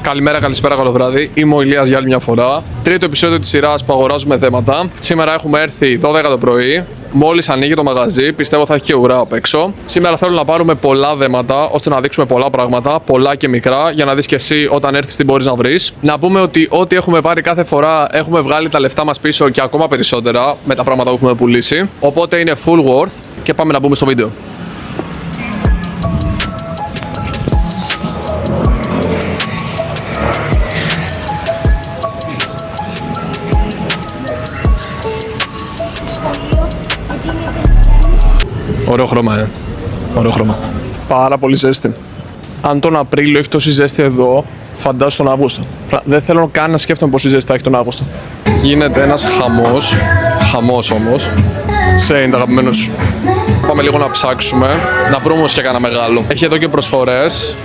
Καλημέρα, καλησπέρα, καλό βράδυ. Είμαι ο Ηλίας για άλλη μια φορά. Τρίτο επεισόδιο της σειράς που αγοράζουμε θέματα. Σήμερα έχουμε έρθει 12 το πρωί. Μόλις ανοίγει το μαγαζί, πιστεύω θα έχει και ουρά απ' έξω. Σήμερα θέλω να πάρουμε πολλά δέματα ώστε να δείξουμε πολλά πράγματα, πολλά και μικρά, για να δεις και εσύ όταν έρθεις τι μπορείς να βρεις. Να πούμε ότι ό,τι έχουμε πάρει κάθε φορά έχουμε βγάλει τα λεφτά μας πίσω και ακόμα περισσότερα με τα πράγματα που έχουμε πουλήσει. Οπότε είναι full worth και πάμε να μπούμε στο βίντεο. Ωραίο χρώμα, Ωραίο χρώμα. Πάρα πολύ ζέστη. Αν τον Απρίλιο έχει τόση ζέστη εδώ, φαντάσου τον Αύγουστο. Δεν θέλω καν να σκέφτομαι πόση ζέστη θα έχει τον Αύγουστο. Γίνεται ένας χαμός όμως. Σε είναι το αγαπημένο σου. Πάμε λίγο να ψάξουμε, να βρούμε όμως και κανένα μεγάλο. Έχει εδώ και προσφορές.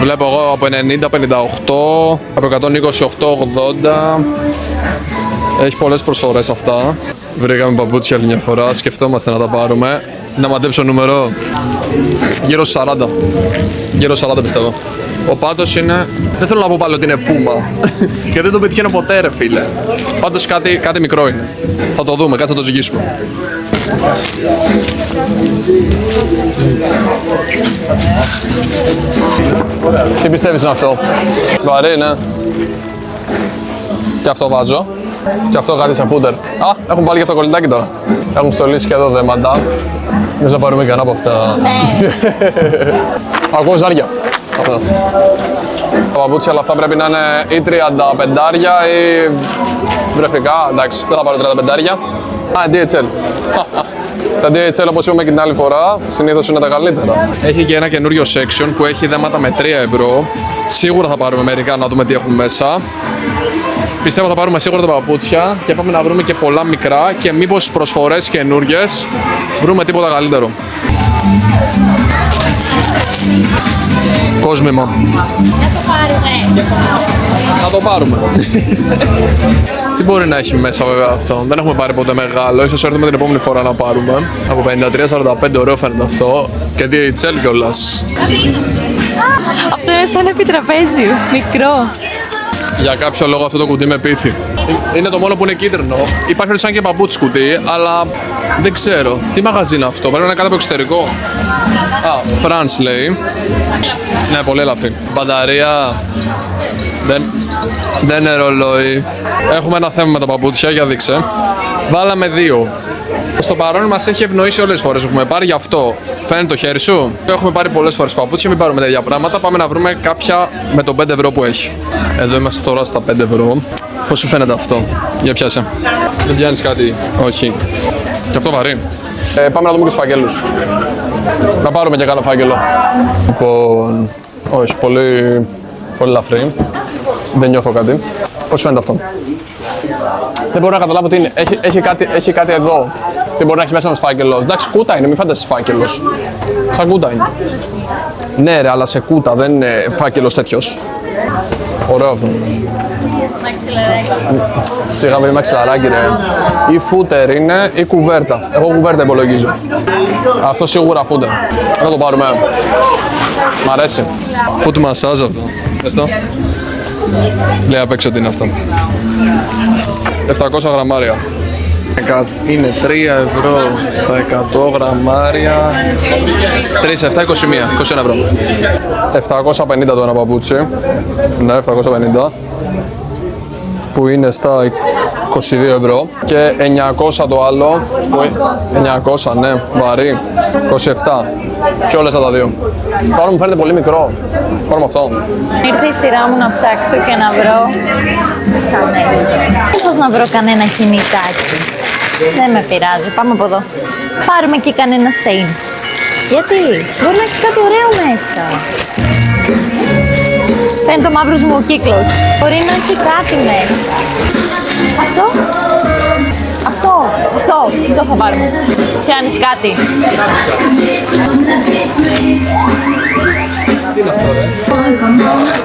Βλέπω εγώ από 90-58, από 128-80. Έχει πολλές προσφορές αυτά. Βρήκαμε παπούτσια άλλη μια φορά, σκεφτόμαστε να τα πάρουμε. Να μαντέψω νούμερο. Γύρω στους 40. Γύρω στους 40 πιστεύω. Ο πάτος είναι. Δεν θέλω να πω πάλι ότι είναι πούμα. Γιατί δεν το πετυχαίνω ποτέ, ρε φίλε. Πάντως κάτι μικρό είναι. Θα το δούμε, κάτσε να το ζυγίσουμε. Τι πιστεύεις είναι αυτό? Βαρύ, ναι. Και αυτό βάζω. Και αυτό κάτι σαν φούτερ. Α, έχουν πάλι και αυτό κολλητάκι τώρα. Έχουν στολίσει και εδώ δέματα. Δεν θα πάρουμε κανένα από αυτά. Ακούω ζάρια. Τα παπούτσια αλλά αυτά πρέπει να είναι ή 35 ή βρεφικά. Εντάξει, δεν θα πάρω 35. Α, DHL. Τα DHL, όπως είπαμε και την άλλη φορά, συνήθως είναι τα καλύτερα. Έχει και ένα καινούριο section που έχει δέματα με 3 ευρώ. Σίγουρα θα πάρουμε μερικά να δούμε τι έχουν μέσα. Πιστεύω θα πάρουμε σίγουρα τα παπούτσια και πάμε να βρούμε και πολλά μικρά και μήπως προσφορές καινούριες βρούμε τίποτα καλύτερο. Κόσμημα. Να το πάρουμε. Τι μπορεί να έχει μέσα βέβαια αυτό? Δεν έχουμε πάρει ποτέ μεγάλο. Ίσως έρθουμε την επόμενη φορά να πάρουμε. Από 53-45 ωραίο φαίνεται αυτό. Και DHL κιόλας. Αυτό είναι σαν επιτραπέζιο. Μικρό. Για κάποιο λόγο αυτό το κουτί με πείθει. Είναι το μόνο που είναι κίτρινο. Υπάρχει σαν και παπούτσι κουτί, αλλά δεν ξέρω. Τι μαγαζί είναι αυτό? Πρέπει να είναι κάτι από εξωτερικό. Α, France λέει. Ναι, πολύ ελαφρύ. Μπαταρία. Δεν είναι ρολόι. Έχουμε ένα θέμα με τα παπούτσια, για δείξε. Βάλαμε 2. Στο παρόν μας έχει ευνοήσει όλες τις φορές που έχουμε πάρει, γι' αυτό φαίνεται το χέρι σου. Έχουμε πάρει πολλές φορές παπούτσια, μην πάρουμε τέτοια πράγματα. Πάμε να βρούμε κάποια με το 5 ευρώ που έχει. Εδώ είμαστε τώρα στα 5 ευρώ. Πώς σου φαίνεται αυτό? Για πιάσε. Δεν πιάνεις κάτι? Όχι. Και αυτό βαρύ. Πάμε να δούμε και τους φάκελους. Να πάρουμε και κάνα φάκελο. Λοιπόν, όχι, πολύ ελαφρύ. Δεν νιώθω κάτι. Πώς σου φαίνεται αυτό? Δεν μπορώ να καταλάβω τι είναι. Έχει κάτι εδώ. Τι μπορεί να έχει μέσα ένας φάκελος. Εντάξει, κούτα είναι, μην φανταστείς φάκελος. Σαν κούτα είναι. Ναι, ρε, αλλά σε κούτα, δεν είναι φάκελος τέτοιος. Ωραίο αυτό. Μαξιλαράκι. Σιγά μην μαξιλαράκι, ρε. Ή φούτερ είναι ή κουβέρτα. Εγώ κουβέρτα υπολογίζω. Αυτό σίγουρα φούτερ. Να το πάρουμε. Μ' αρέσει. Foot massage αυτό. Δες το. Λέει απ' έξω τι είναι αυτό. 700 γραμμάρια. Είναι 3 ευρώ τα 100 γραμμάρια. 3, 7, 21 ευρώ. 750 το ένα παπούτσι. Ναι, 750. Που είναι στα 22 ευρώ. Και 900 το άλλο. 900, ναι, βαρύ. 27. Και όλες τα δύο. Τώρα μου φαίνεται πολύ μικρό. Πάρουμε αυτό. Ήρθε η σειρά μου να ψάξω και να βρω Σανέλ. Μήπως να βρω κανένα κινητάκι? Δεν με πειράζει. Πάμε από εδώ. Πάρουμε και κανένα Σέιν. Γιατί? Μπορεί να έχει κάτι ωραίο μέσα. Φαίνεται ο μαύρος μου ο κύκλος. Μπορεί να έχει κάτι μέσα. Αυτό θα πάρουμε. Πιάνεις κάτι?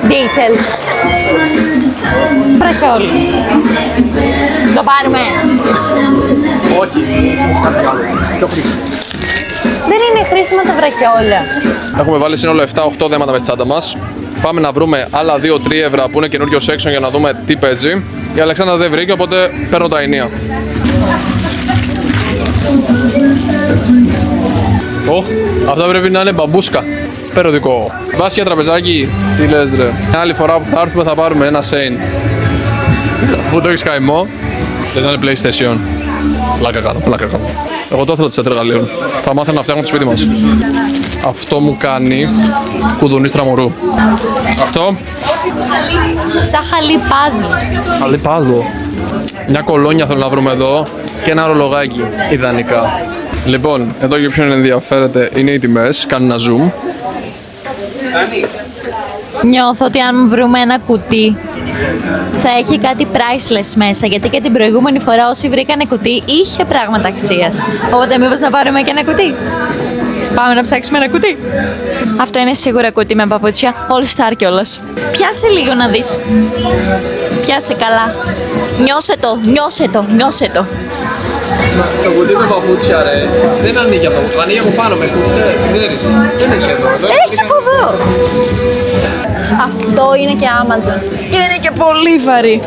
DHL. Βραχιόλι. Το πάρουμε? Όχι. Πιο χρήσιμο. Δεν είναι χρήσιμα τα βραχιόλια. Έχουμε βάλει σύνολο 7-8 δέματα με τσάντα μας. Πάμε να βρούμε άλλα 2 τρίευρα που είναι καινούριο section για να δούμε τι παίζει. Η Αλεξάνδρα δεν βρήκε, οπότε παίρνω τα ενία. Αυτά πρέπει να είναι μπαμπούσκα. Περιοδικό. Βάσει για τραπεζάκι, τι λες ρε. Μια άλλη φορά που θα έρθουμε θα πάρουμε ένα Σέιν. Πού το έχεις καημό. Δεν είναι PlayStation. Πλάκα κάτω, πλάκα κάτω. Εγώ το θέλω τις εργαλείων. Θα μάθω να φτιάχνω το σπίτι μας. Αυτό μου κάνει κουδουνίστρα μωρού. Αυτό. Σαν χαλί παζλ. Χαλί παζλ. Μια κολόνια θέλω να βρούμε εδώ και ένα ρολογάκι, ιδανικά. Λοιπόν, εδώ για ποιον ενδιαφέρεται είναι οι τιμές. Κάνει ένα zoom. Νιώθω ότι αν βρούμε ένα κουτί θα έχει κάτι priceless μέσα, γιατί και την προηγούμενη φορά όσοι βρήκανε κουτί είχε πράγματα αξίας. Οπότε μήπως να πάρουμε και ένα κουτί. Πάμε να ψάξουμε ένα κουτί. Αυτό είναι σίγουρα κουτί με παπούτσια, all star κιόλας. Πιάσε λίγο να δεις. Πιάσε καλά. Νιώσε το, νιώσε το, νιώσε το. Το κουτί με παπούτσια ρε, δεν ανοίγει από εδώ, ανοίγει από πάνω με κουτί, δεν έχει εδώ. Έχει από εδώ. Αυτό είναι και Amazon. Και είναι και πολύ βαρύ.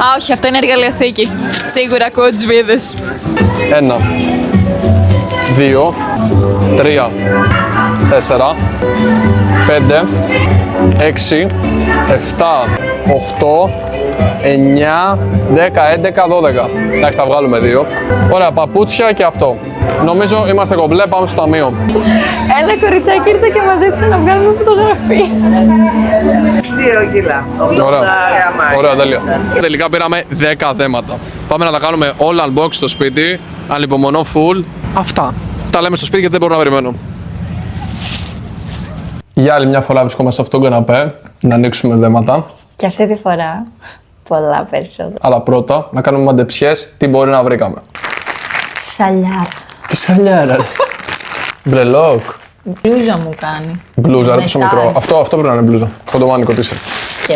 Α, όχι, αυτό είναι εργαλειοθήκη. Σίγουρα ακούω τις βίδες. 1, 2, 3, 4, 5, 6, 7, 8, 9, 10, 11, 12. Εντάξει, θα βγάλουμε 2. Ωραία, παπούτσια και αυτό. Νομίζω είμαστε κομπλέ, πάμε στο ταμείο. Ένα κοριτσάκι ήρθε και μας ζήτησε να βγάλουμε φωτογραφία. 2 κιλά. 80 Ωραία, γραμμάρια. ωραία, τέλεια. Τελικά πήραμε 10 θέματα. Πάμε να τα κάνουμε όλα unbox στο σπίτι. Ανυπομονώ full. Αυτά. Τα λέμε στο σπίτι γιατί δεν μπορώ να περιμένω. Για άλλη μια φορά βρισκόμαστε σε αυτόν τον καναπέ. Να ανοίξουμε δέματα. Και αυτή τη φορά πολλά περισσότερα. Αλλά πρώτα να κάνουμε μαντεψιές τι μπορεί να βρήκαμε. Σαλιάρα. Τι σαλιάρα. Μπρελόκ. Μπλούζα μου κάνει. Μπλούζα, ρε τόσο Μετάλλ. μικρό. Αυτό πρέπει να είναι μπλούζα. Κοντομάνικο τι Και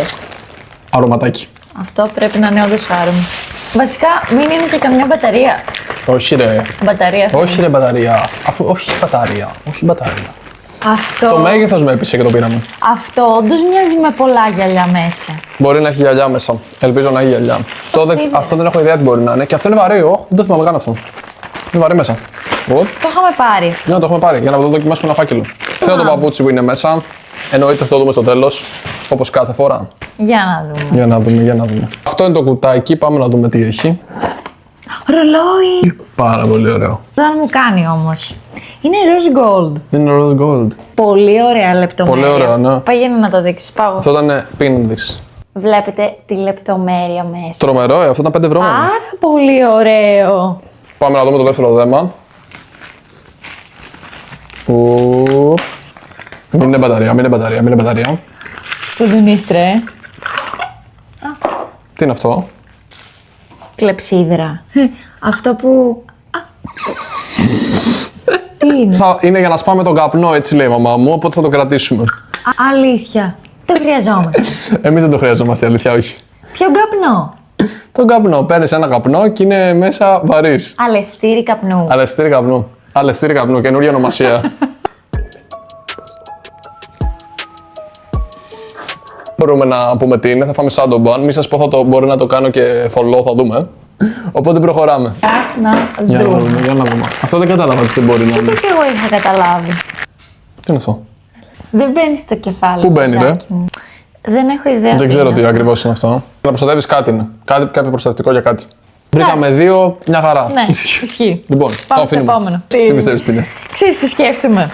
αρωματάκι. αυτό πρέπει να είναι όντως άρωμα. Βασικά μην είναι και καμιά μπαταρία. Όχι ρε. Μπαταρία θα Όχι είναι. ρε μπαταρία. Όχι μπαταρία. Όχι μπαταρία. Αυτό, Το μέγεθος με έπεισε και το πήραμε. αυτό όντως μοιάζει με πολλά γυαλιά μέσα. Μπορεί να έχει γυαλιά μέσα. Ελπίζω να έχει γυαλιά. σίγουρα. Αυτό δεν έχω ιδέα τι μπορεί να είναι. Και αυτό είναι βαρύ. Δεν το θυμάμαι καν αυτό. Είναι βαρύ μέσα. Το είχαμε πάρει. Για να το έχουμε πάρει. Για να το δοκιμάσουμε ένα φάκελο. Θέλω το παπούτσι που είναι μέσα. Εννοείται θα το δούμε στο τέλος. Όπως κάθε φορά. Για να δούμε. Για να δούμε, για να δούμε. Αυτό είναι το κουτάκι. Πάμε να δούμε τι έχει. Ρολόι! Πάρα πολύ ωραίο. Δεν μου κάνει όμως. Είναι rose gold. Είναι rose gold. Πολύ ωραία λεπτομέρεια. Πολύ ωραία, ναι. Παγαίνει να το δείξεις. Πάω. Αυτό ήταν πίνδυξ. Βλέπετε τη λεπτομέρεια μέσα. Τρομερό, αυτό ήταν 5 ευρώ. μόνο. Πάρα πολύ ωραίο. Πάμε να δούμε το δεύτερο δέμα. Που... Μην είναι μπαταρία, μην είναι μπαταρία, μην είναι μπαταρία. Κουδουνίστρε. Τι είναι αυτό? Κλεψίδρα. Αυτό που... Τι είναι? Είναι για να σπάμε τον καπνό, έτσι λέει η μαμά μου, οπότε θα το κρατήσουμε. Αλήθεια. Το χρειαζόμαστε. Εμείς δεν το χρειαζόμαστε, αλήθεια, όχι. Ποιο καπνό? Τον καπνό, παίρνεις ένα καπνό και είναι μέσα βαρύς. Αλεστήρι καπνού. Αλεστήρι καπνού. Αλεστήρι καπνού, καινούργια ονομασία. Μπορούμε να πούμε τι είναι, θα φάμε σάντομπαν. Μη σας πω, μπορεί να το κάνω και θολό, θα δούμε. Οπότε προχωράμε. Να δούμε. Για να δούμε. Αυτό δεν κατάλαβα τι μπορεί να είναι. Τι και εγώ είχα καταλάβει. Τι είναι αυτό? Δεν μπαίνει στο κεφάλι. Πού μπαίνει, ρε? παιδάκι μου. Δεν έχω ιδέα. Δεν ξέρω τι είναι αυτό. ακριβώς είναι αυτό. Να προστατεύεις κάτι είναι. Κάποιο προστατευτικό για κάτι. Βρήκαμε 2, μια χαρά. Ναι, ισχύει. Λοιπόν, το Πάμε στο αφήνουμε. επόμενο. Τι πιστεύεις τι είναι? Ξέρεις τι σκέφτομαι.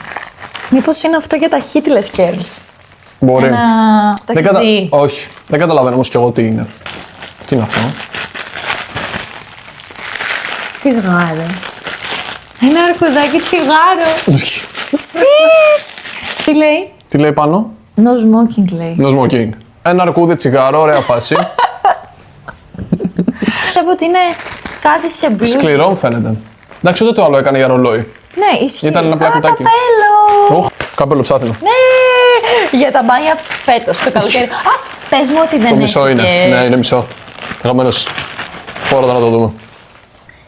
Μήπως είναι αυτό για τα hitless girls. Μπορεί. Το έχεις δει. Όχι. Δεν καταλαβαίνω όμως κι εγώ τι είναι. Τι είναι αυτό? Τσιγάρο. Ένα αρκουδάκι τσιγάρο. Τι λέει? Τι λέει πάνω? No smoking λέει. No smoking. Ένα αρκούδι τσιγάρο, ωραία φάση. Πιστεύω ότι είναι κάτι σε μπλούζα. Σκληρό μου φαίνεται. Εντάξει, ούτε το άλλο έκανε για ρολόι. Ναι, ισχύει. Ήταν ένα πλακουτάκι. Καπέλο. Καπέλο ψάθινο. Ναι, για τα μπάνια φέτος, το καλοκαίρι. Α, πες μου ότι δεν Το έχει μισό είναι. και- Ναι, είναι μισό. Επομένως, φόρα να το δούμε.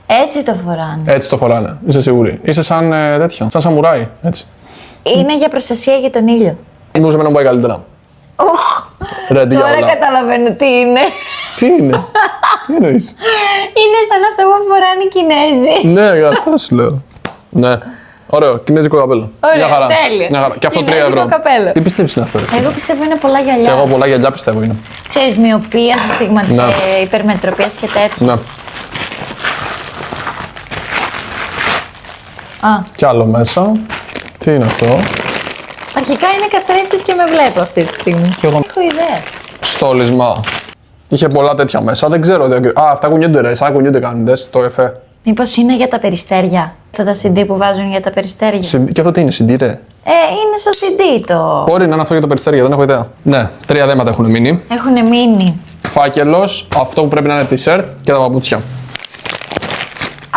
Έτσι το φοράνε. Έτσι το φοράνε. Είσαι σίγουρη. Είσαι σαν τέτοιο. Σαν σαμουράι. Έτσι. Είναι για προστασία για τον ήλιο. Μπορούσε να πάει καλύτερα. Ready για Τώρα όλα. καταλαβαίνω τι είναι. Τι είναι, τι εννοείς? Είναι σαν αυτό που φοράνε οι Κινέζοι. Ναι, για αυτό σου λέω. Ναι. Ωραίο, κινέζικο καπέλο. Ωραία, Μια χαρά. τέλειο. Μια χαρά. Και αυτό 3 Κινέζικο ευρώ. καπέλο. Τι πιστεύεις είναι αυτό? Εγώ πιστεύω είναι πολλά Και γυαλιά. εγώ πολλά γυαλιά πιστεύω είναι. Ξέρεις, μοιοπία, Ναι. υπερμετροπία και τέτοια. Ναι. Α, Κι άλλο μέσα. Τι είναι αυτό? αρχικά είναι καθρέφτης και με βλέπω αυτή τη στιγμή. Κι εγώ. Έχω ιδέα. Στόλισμα. Είχε πολλά τέτοια μέσα. Δεν ξέρω. Α, αυτά κουνιούνται ρε. Σαν κουνιούνται κάνοντες. Το εφέ. Μήπως είναι για τα περιστέρια. Αυτά τα CD που βάζουν για τα περιστέρια. Και αυτό τι είναι, CD ρε. Είναι στο CD το. Μπορεί να είναι αυτό για τα περιστέρια, δεν έχω ιδέα. Ναι, 3 δέματα έχουν μείνει. Έχουνε μείνει. Φάκελος, αυτό που πρέπει να είναι t-shirt και τα παπούτσια.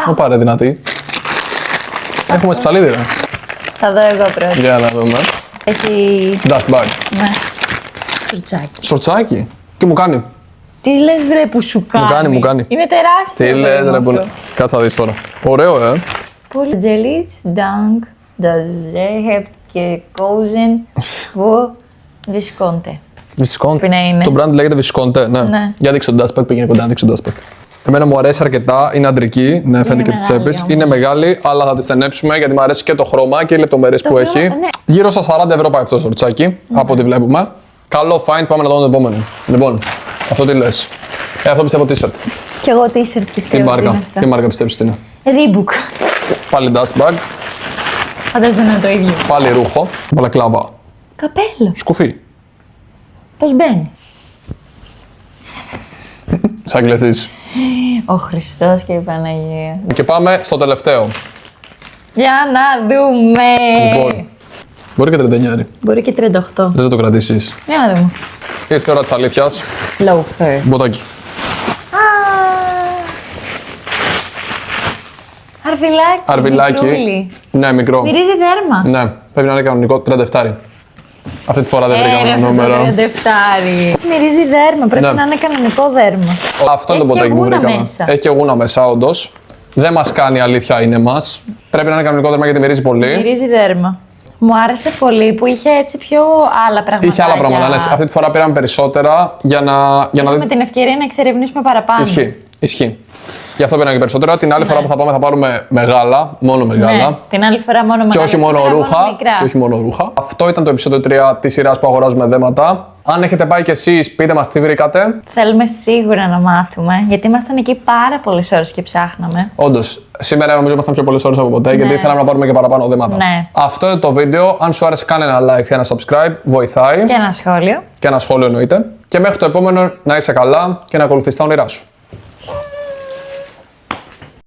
Μου πάρε δυνατή. Έχουμε ψαλίδι ρε. Θα δω εγώ πρώτα. Για να δούμε. Έχει. Dust bag. Ναι. Σουρτσάκι. Σορτσάκι. Τι μου κάνει. Τι λες βρε που σου κάνει. μου κάνει. Είναι τεράστιο. Τι λες ρε που. Κάτσε να δεις τώρα. Ωραίο Πολύ τζελίτς, dank, das hebt gekozen wo Visconti. Visconti. Πρέπει να είναι. Το brand λέγεται Visconti, ναι. Ναι. Για δείξω το dust bag, πήγαινε κοντά, δείξω το dust bag. Εμένα μου αρέσει αρκετά, είναι αντρική, ναι, φαίνεται και τις μεγάλη τσέπες. όμως. Είναι μεγάλη, αλλά θα τη στενέψουμε γιατί μου αρέσει και το χρώμα και οι λεπτομέρειες που χρώμα, έχει. ναι. Γύρω στα 40 ευρώ πάει αυτό το σορτσάκι, από ό,τι βλέπουμε. Καλό find, πάμε να δούμε το επόμενο. Λοιπόν, αυτό τι λες. Αυτό πιστεύω t-shirt. Κι εγώ t-shirt πιστεύω. Τι μάρκα πιστεύεις ότι είναι. Reebok. Πάλι dust bag, Φαντάζομαι να είναι το ίδιο. πάλι ρούχο, μπαλακλάβα. Καπέλο. Σκουφί. Πώς μπαίνει. Σαν κλεθείς. Ο Χριστός και η Παναγία. Και πάμε στο τελευταίο. Για να δούμε. Λοιπόν, μπορεί και 39. Μπορεί και 38. Δεν θα το κρατήσεις. Για να δούμε. Ήρθε η ώρα της αλήθειας. Loafer. Μποτάκι. Αρβιλάκι. Αρβιλάκι. μικρούλι. Ναι, μικρό. Μυρίζει δέρμα. Ναι, πρέπει να είναι κανονικό 37. Αυτή τη φορά δεν βρήκαμε Ρε, ένα αυτό νούμερο. το 37. Μυρίζει δέρμα. Πρέπει Ναι. να είναι κανονικό δέρμα. Αυτό είναι το Έχει και ποτάκι που γούνα βρήκαμε. μέσα. Έχει και γούνα μέσα, όντω. Δεν μα κάνει αλήθεια, είναι μα. Πρέπει να είναι κανονικό δέρμα γιατί μυρίζει πολύ. Μυρίζει δέρμα. Μου άρεσε πολύ που είχε έτσι πιο άλλα πράγματα. Είχε άλλα πράγματα. Ναι. Αυτή τη φορά πήραμε περισσότερα για να Με την ευκαιρία να εξερευνήσουμε παραπάνω. Ισχύει. Γι' αυτό πήραμε και περισσότερα. Την άλλη φορά που θα πάμε θα πάρουμε μεγάλα, μόνο μεγάλα. Ναι, την άλλη φορά μόνο Και μεγάλα. όχι μόνο σήμερα ρούχα. μικρά. Και όχι μόνο ρούχα. Αυτό ήταν το επεισόδιο 3 της σειράς που αγοράζουμε δέματα. Αν έχετε πάει κι εσείς, πείτε μας τι βρήκατε. Θέλουμε σίγουρα να μάθουμε, γιατί ήμασταν εκεί πάρα πολλές ώρες και ψάχναμε. Όντως, σήμερα νομίζω ήμασταν πιο πολλές ώρες από ποτέ, γιατί θέλαμε να πάρουμε και παραπάνω δέματα. Ναι. Αυτό είναι το βίντεο. Αν σου άρεσε, κάνε ένα like και ένα subscribe. Βοηθάει. Και ένα σχόλιο. Και ένα σχόλιο εννοείται. Και μέχρι το επόμενο, να είσαι καλά και να ακολουθείς τα όνειρά σου.